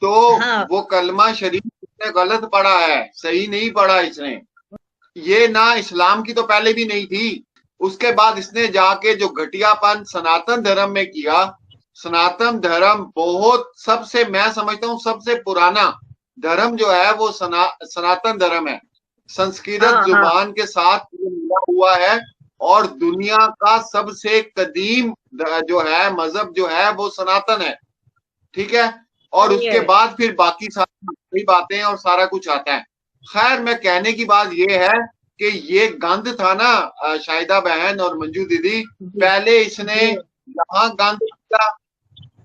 तो हाँ वो कलमा शरीफ इसने गलत पढ़ा है, सही नहीं पढ़ा इसने। ये ना इस्लाम की तो पहले भी नहीं थी, उसके बाद इसने जाके जो घटियापन सनातन धर्म में किया। सनातन धर्म बहुत, सबसे मैं समझता हूँ सबसे पुराना धर्म जो है वो सनातन धर्म है। संस्कृत हाँ हाँ जुबान के साथ ये मिला हुआ है। और दुनिया का सबसे कदीम जो है मजहब जो है वो सनातन है। ठीक है। और सही उसके है। बाद फिर बाकी सारी बातें और सारा कुछ आता है। खैर, मैं कहने की बात ये है कि ये गंद था ना, शाहिदा बहन और मंजू दीदी, जी पहले इसने जी यहाँ गंद किया,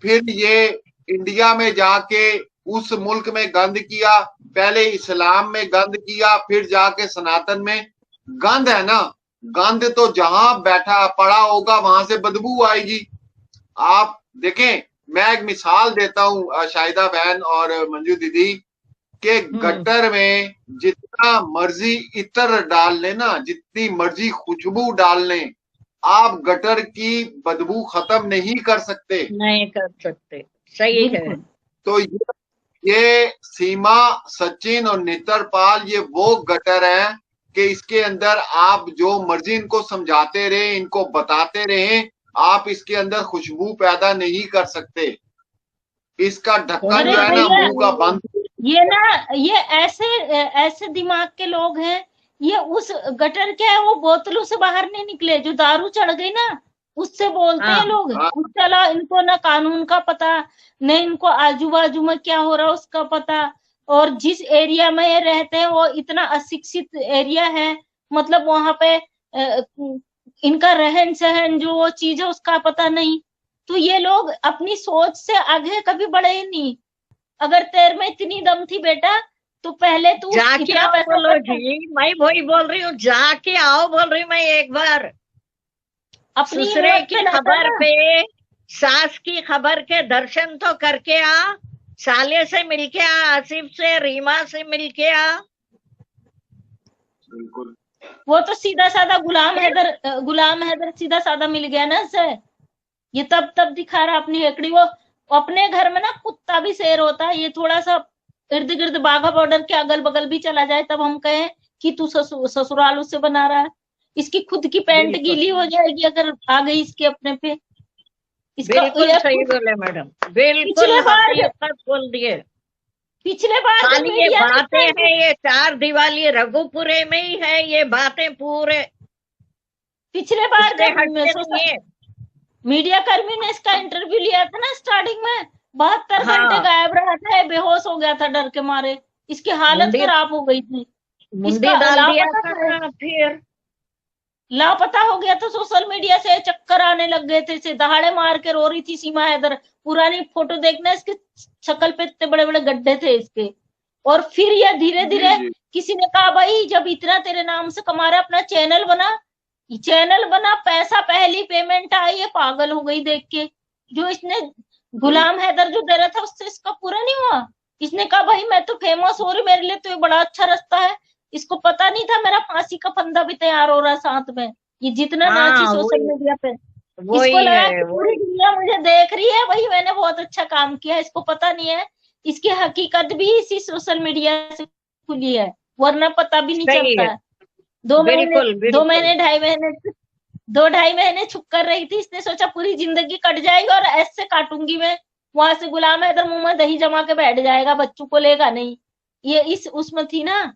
फिर ये इंडिया में जाके उस मुल्क में गंद किया, पहले इस्लाम में गंद किया, फिर जाके सनातन में। गंद है ना, गंद तो जहां बैठा पड़ा होगा वहां से बदबू आएगी। आप देखें, मैं एक मिसाल देता हूँ शाहिदा बहन और मंजू दीदी, के हम्म। गटर में जितना मर्जी इत्र डाल लेना, जितनी मर्जी खुशबू डाल लें, आप गटर की बदबू खत्म नहीं कर सकते। नहीं कर सकते, सही है। बिल्कुल। तो ये सीमा, सचिन और नेत्रपाल ये वो गटर है कि इसके अंदर आप जो मर्जी इनको समझाते रहे, इनको बताते रहे, आप इसके अंदर खुशबू पैदा नहीं कर सकते। इसका ढक्कन अरे जो है ना भैया, मुंह का बंद। ये ना, ये ऐसे ऐसे दिमाग के लोग हैं। ये उस गटर क्या है, वो बोतलों से बाहर नहीं निकले, जो दारू चढ़ गई ना उससे बोलते हैं हाँ लोग। हाँ उसके अलावा इनको ना कानून का पता, न इनको आजू बाजू में क्या हो रहा है उसका पता। और जिस एरिया में ये रहते हैं वो इतना अशिक्षित एरिया है, मतलब वहां पे इनका रहन सहन जो वो चीज है उसका पता नहीं। तो ये लोग अपनी सोच से आगे कभी बढ़े ही नहीं। अगर तेरे में इतनी दम थी बेटा, तो पहले तू जाके इतना आओ पैसा बोलो खर्चा, जी, मैं वही बोल रही हूँ, जाके आओ बोल रही हूँ मैं एक बार। अपनी ससुरे हिम्मत की पे लाता खबर ना। पे, सास की खबर के दर्शन तो करके आ, साले से मिलके आ, आसिफ से, रीमा से मिलके आ। बिल्कुल। वो तो सीधा साधा गुलाम हैदर सीधा साधा मिल गया ना इससे। ये तब दिखा रहा अपनी हेकड़ी। वो अपने घर में ना कुत्ता भी शेर होता है। ये थोड़ा सा इर्द गिर्द बाघा बॉर्डर के अगल बगल भी चला जाए तब हम कहें कि तू ससुराल उससे बना रहा है। इसकी खुद की पैंट बिल्कुल गीली हो जाएगी अगर आ गई इसके अपने पे। इसका बिल्कुल ये सही बोले मैडम, बिल्कुल पिछले बार हकीकत बोल दिए। पिछले बार जब खाली ये मीडिया ने बातें इसका हैं, ये चार दिवाली रघुपुरे में ही है, ये बातें पूरे, पिछले बार उससे जब हटते नहीं है। मीडिया कर्मी ने इसका इंटरव्यू लिया था ना स्टार्टिंग में, 72 घंटे हाँ, गायब रहा था, बेहोश हो गया था डर के मारे। इसकी हालत मुंडी खराब हो गई थी। मुंडी इसका डाल दिया लापता था था, ना फिर। लापता हो गया था। सोशल मीडिया से चक्कर आने लग गए थे, इसे दहाड़े मार के रो रही थी सीमा हैदर। पुरानी फोटो देखना, इसके शक्ल पे इतने बड़े बड़े गड्ढे थे इसके। और फिर ये धीरे जी धीरे जी। किसी ने कहा भाई जब इतना तेरे नाम से कमा रहा अपना चैनल बना। चैनल बना, पैसा पहली पेमेंट आई, ये पागल हो गई देख के। जो इसने गुलाम हैदर जो दे रहा था उससे इसका पूरा नहीं हुआ। इसने कहा भाई मैं तो फेमस हो रही, मेरे लिए तो ये बड़ा अच्छा रास्ता है। इसको पता नहीं था मेरा फांसी का फंदा भी तैयार हो रहा है साथ में। ये जितना नाची हाँ, सोशल वही मीडिया पे, इसको वही लगा है कि पूरी वही। दुनिया मुझे देख रही है, भाई मैंने बहुत अच्छा काम किया। इसको पता नहीं है इसकी हकीकत भी इसी सोशल मीडिया से खुली है, वरना पता भी नहीं सही चलता है, है। 2 महीने, बिल्कुल दो बिल्कुल। महीने 2.5 महीने, 2-2.5 महीने छुप कर रही थी। इसने सोचा पूरी जिंदगी कट जाएगी और ऐसे काटूंगी मैं। वहां से गुलाम हैदर मुंह में दही जमा के बैठ जाएगा, बच्चों को लेगा नहीं। ये इस उसमें थी ना,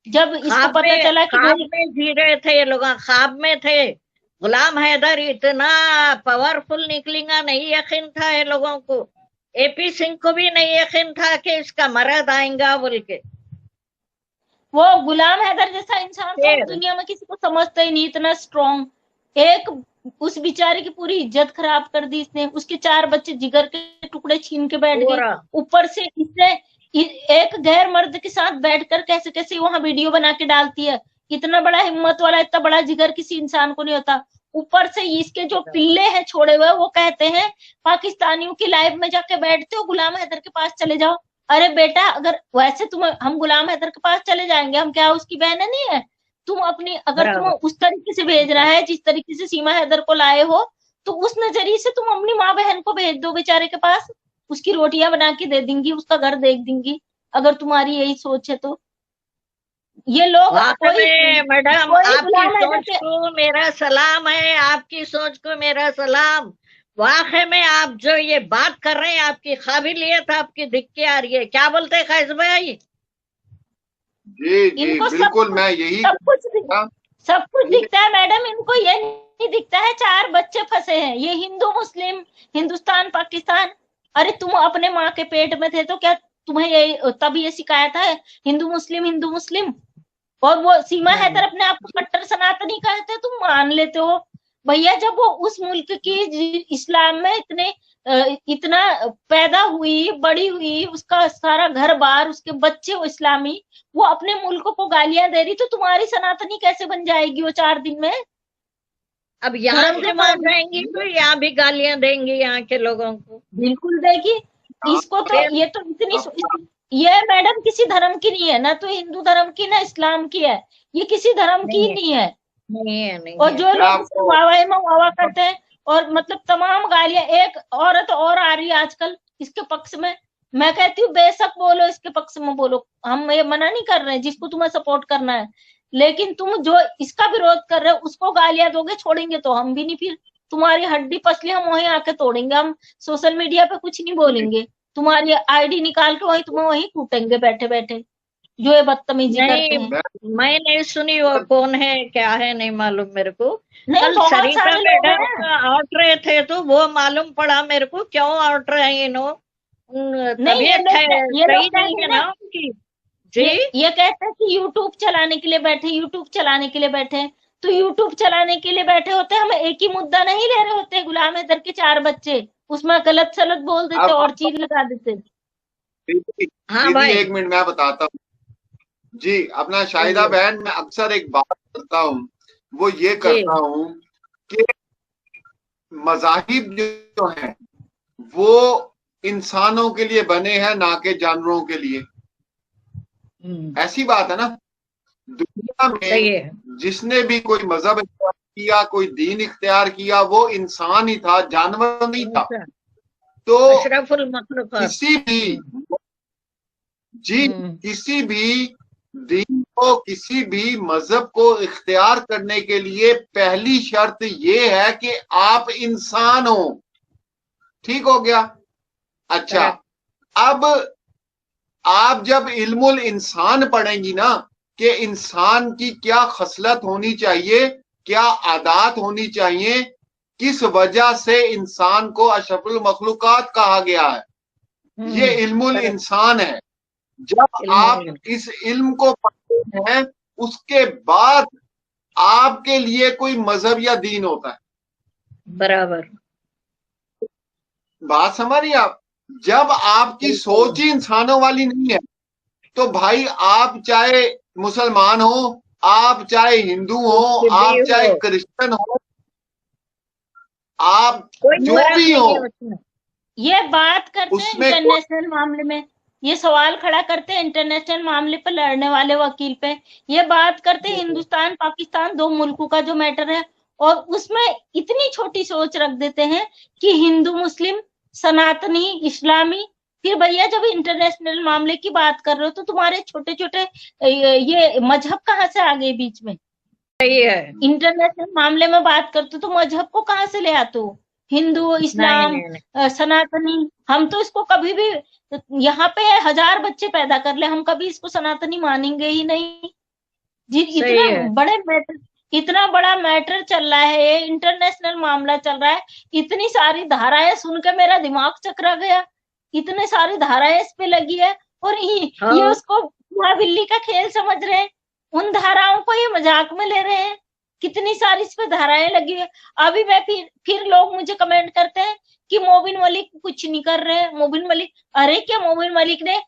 जब इसको पता चला कि ख्वाब भाई में जी रहे थे ये लोग, ख्वाब में थे। गुलाम हैदर इतना पावरफुल निकलेगा नहीं यकीन था ये लोगों को। एपी सिंह को भी नहीं यकीन था कि इसका मरद आएगा बोल के। वो गुलाम हैदर जैसा इंसान तो हम फिर दुनिया में किसी को समझते ही नहीं, इतना स्ट्रॉन्ग। एक उस बेचारे की पूरी इज्जत खराब कर दी इसने। उसके 4 बच्चे जिगर के टुकड़े छीन के बैठ गए। पूरा ऊपर से इसने एक गैर मर्द के साथ बैठकर कैसे कैसे वहां वीडियो बना के डालती है। इतना बड़ा हिम्मत वाला, इतना बड़ा जिगर किसी इंसान को नहीं होता। ऊपर से इसके जो पिल्ले हैं छोड़े हुए, वो कहते हैं पाकिस्तानियों की लाइव में जाके बैठते हो, गुलाम हैदर के पास चले जाओ। अरे बेटा, अगर वैसे तुम, हम गुलाम हैदर के पास चले जाएंगे, हम क्या उसकी बहन नहीं है? तुम अपनी, अगर तुम बराबर। उस तरीके से भेज रहा है जिस तरीके से सीमा हैदर को लाए हो, तो उस नजरिए से तुम अपनी माँ बहन को भेज दो बेचारे के पास। उसकी रोटियां बना के दे देंगी, उसका घर देख देंगी, अगर तुम्हारी यही सोच है तो। ये लोग वाकई में मैडम कोई आपकी गुलाम हैदर सोच के को मेरा सलाम है, आपकी सोच को मेरा सलाम। वाकई में आप जो ये बात कर रहे हैं, आपकी काबिलियत आपकी दिख के आ रही है। क्या बोलते हैं कैस भाई? जी जी इनको बिल्कुल, मैं यही सब कुछ दिखता है मैडम, इनको ये नहीं दिखता है 4 बच्चे फंसे हैं, ये हिंदू मुस्लिम, हिंदुस्तान पाकिस्तान। अरे तुम अपने माँ के पेट में थे तो क्या तुम्हें ये तब ये सिखाया था हिंदू मुस्लिम? और वो सीमा हैदर अपने आप को कट्टर सनातनी कहते, तुम मान लेते हो भैया। जब वो उस मुल्क की इस्लाम में इतना पैदा हुई, बड़ी हुई, उसका सारा घर बार, उसके बच्चे वो इस्लामी, वो अपने मुल्क को गालियां दे रही, तो तुम्हारी सनातनी कैसे बन जाएगी वो 4 दिन में? अब यहाँ से मान जाएंगी तो यहाँ भी गालियां देंगी यहाँ के लोगों को। बिल्कुल देगी। इसको तो ये तो इतनी ये मैडम किसी धर्म की नहीं है, ना तो हिंदू धर्म की, ना इस्लाम की है, ये किसी धर्म की नहीं है। नहीं और जो लोग इसको वाह करते हैं, और मतलब तमाम गालियां, एक औरत और आ रही है आजकल इसके पक्ष में, मैं कहती हूँ बेशक बोलो, इसके पक्ष में बोलो, हम ये मना नहीं कर रहे हैं जिसको तुम्हें सपोर्ट करना है, लेकिन तुम जो इसका विरोध कर रहे हो उसको गालियां दोगे, छोड़ेंगे तो हम भी नहीं, फिर तुम्हारी हड्डी पसली हम वहीं आके तोड़ेंगे। हम सोशल मीडिया पे कुछ नहीं बोलेंगे, तुम्हारी आईडी निकाल के तुम्हें वहीं कूटेंगे बैठे बैठे, जो ये बदतमीजी करते हैं। मैं नहीं सुनी वो कौन है क्या है नहीं मालूम मेरे को। नहीं, कल बहुत सरिता सारे लोग मैडम आउट रहे थे तो वो मालूम पड़ा मेरे को, क्यों आउट रहे हैं नो, तबीयत सही नहीं है ना उनकी। जी ये कहते हैं कि यूट्यूब चलाने के लिए बैठे, तो यूट्यूब चलाने के लिए बैठे होते, हम एक ही मुद्दा नहीं ले रहे होते। गुलाम हैदर के 4 बच्चे, उसमें गलत सलत बोल देते और चीज लगा देते। हाँ भाई, 1 मिनट मैं बताता हूँ जी। अपना शाहिदा बहन, मैं अक्सर एक बात करता हूँ, वो ये करता हूँ कि मज़ाहिब जो है वो इंसानों के लिए बने हैं, ना कि जानवरों के लिए। ऐसी बात है ना, दुनिया में जिसने भी कोई मजहब इख्तियार किया, कोई दीन इख्तियार किया, वो इंसान ही था, जानवर नहीं था। तो किसी भी दीन को, किसी भी मजहब को इख्तियार करने के लिए पहली शर्त ये है कि आप इंसान हो। ठीक हो गया? अच्छा, अब आप जब इल्मुल इंसान पढ़ेंगी ना, कि इंसान की क्या खसलत होनी चाहिए, क्या आदात होनी चाहिए, किस वजह से इंसान को अशरफुल मखलूकात कहा गया है, ये इल्मुल इंसान है। जब आप इस इल्म को पढ़ते हैं, उसके बाद आपके लिए कोई मजहब या दीन होता है। बराबर बात समझ रही आप? जब आपकी सोच ही इंसानों वाली नहीं है, तो भाई आप चाहे मुसलमान हो, आप चाहे हिंदू हो, आप चाहे क्रिश्चियन हो, आप जो भी हो, ये बात करते हैं इंटरनेशनल मामले में, ये सवाल खड़ा करते हैं इंटरनेशनल मामले पर लड़ने वाले वकील पे, ये बात करते हैं हिंदुस्तान पाकिस्तान 2 मुल्कों का जो मैटर है, और उसमें इतनी छोटी सोच रख देते हैं कि हिंदू मुस्लिम, सनातनी, इस्लामी। फिर भैया जब इंटरनेशनल मामले की बात कर रहे हो तो तुम्हारे छोटे छोटे ये मजहब कहाँ से आ गए बीच में? सही है, इंटरनेशनल मामले में बात करते तो मजहब को कहाँ से ले आते हो? हिंदू, इस्लाम, सनातनी। हम तो इसको कभी भी, यहाँ पे 1000 बच्चे पैदा कर ले, हम कभी इसको सनातनी मानेंगे ही नहीं जी। इतना बड़ा मैटर चल रहा है, ये इंटरनेशनल मामला चल रहा है, इतनी सारी धाराएं सुन के मेरा दिमाग चकरा गया, इतने सारी धाराएं इस पे लगी है, और ये उसको बिल्ली का खेल समझ रहे हैं, उन धाराओं को ये मजाक में ले रहे हैं। कितनी सारी इस पे धाराएं लगी है। अभी मैं फिर लोग मुझे कमेंट करते हैं कि मोबिन मलिक कुछ नहीं कर रहे हैं, मोबिन मलिक। अरे क्या मोबिन मलिक ने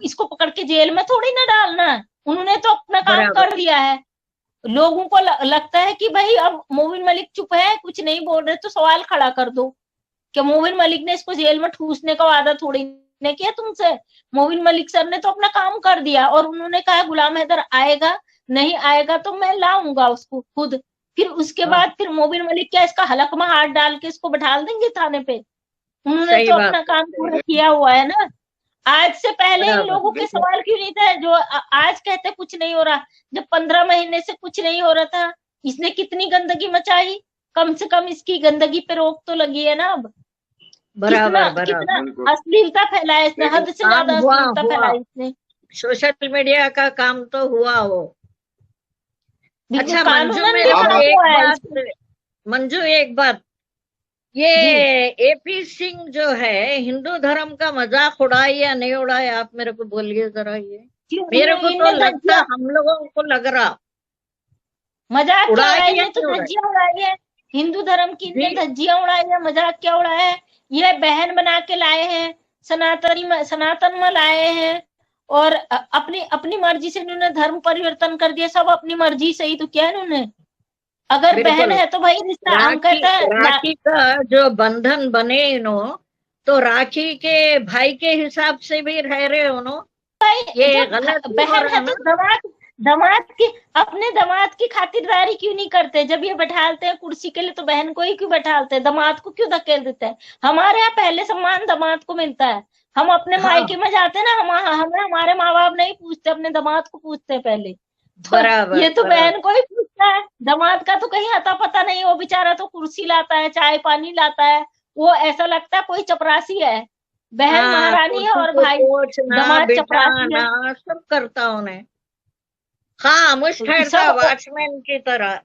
इसको पकड़ के जेल में थोड़ी ना डालना है, उन्होंने तो अपना काम कर दिया है। लोगों को लगता है कि भाई अब मोबिन मलिक चुप है, कुछ नहीं बोल रहे, तो सवाल खड़ा कर दो क्या मोबिन मलिक ने इसको जेल में ठूसने का वादा थोड़ी ने किया तुमसे? मोबिन मलिक सर ने तो अपना काम कर दिया, और उन्होंने कहा गुलाम हैदर आएगा, नहीं आएगा तो मैं लाऊंगा उसको खुद। फिर उसके बाद फिर मोबिन मलिक क्या इसका हलक में हाथ डाल के इसको बैठा देंगे थाने पे? उन्होंने सही तो बात अपना है, काम सही पूरा बात। किया हुआ है ना। आज से पहले इन बराबर। लोगों के देखो सवाल क्यों नहीं था, जो आज कहते कुछ नहीं हो रहा, जब 15 महीने से कुछ नहीं हो रहा था। इसने कितनी गंदगी मचाई, कम से कम इसकी गंदगी पे रोक तो लगी है ना अब। कितना बराबर बराबर। कितना बिल्कुल अश्लीलता फैलाया इसने, देखो हद से काम ज्यादा हुआ अश्लीलता हुआ फैलाई इसने। सोशल मीडिया का काम तो हुआ वो। बिल्कुल अच्छा मंजू, कानूनन भी मेरे को अब काम एक हुआ है बात, इसमें। मंजू एक बात, ये जी एपी सिंह जो है हिंदू धर्म का मजाक उड़ाए या नहीं उड़ाए, आप मेरे को बोलिए जरा। ये क्यों मेरे को तो इनने लगता, धज्जियां, हम लोगों को लग रहा मजाक क्या उड़ाए उड़ाई, या इनने तो नहीं उड़ाए। धज्जियां उड़ाई है। हिंदू धर्म की इनने जी धज्जियां उड़ाई है, मजाक क्या उड़ाया है। यह बहन बना के लाए हैं, सनातन में लाए हैं। और अपनी अपनी मर्जी से इन्होंने धर्म परिवर्तन कर दिया, सब अपनी मर्जी से ही तो किया इन्होंने। अगर बहन बिल्कुल। है तो भाई रिश्ता, हम राखी कहते हैं राखी का जो बंधन बने इनो, तो राखी के भाई के हिसाब से भी रह रहे हो नो, ये जब गलत ही हो बहन रहा है ना। तो दामाद की, अपने दामाद की खातिरदारी क्यों नहीं करते। जब ये बैठालते हैं कुर्सी के लिए तो बहन को ही क्यों बैठालते हैं, दामाद को क्यों धकेल देते हैं। हमारे यहाँ पहले सम्मान दामाद को मिलता है। हम अपने हाँ मायके में जाते हैं ना, हमें हमारे माँ बाप नहीं पूछते, अपने दामाद को पूछते हैं पहले। तो बराबर ये तो बराबर। बहन को ही पूछता है, दामाद का तो कहीं अता पता नहीं। वो बेचारा तो कुर्सी लाता है, चाय पानी लाता है, वो ऐसा लगता है कोई चपरासी है। बहन हाँ, महारानी है कुर्सी और को भाई पोछना दामाद चपरासी है। बिठाना सब करता उन्हें। हाँ, मुझ ठहरता सब वॉचमैन की तरह।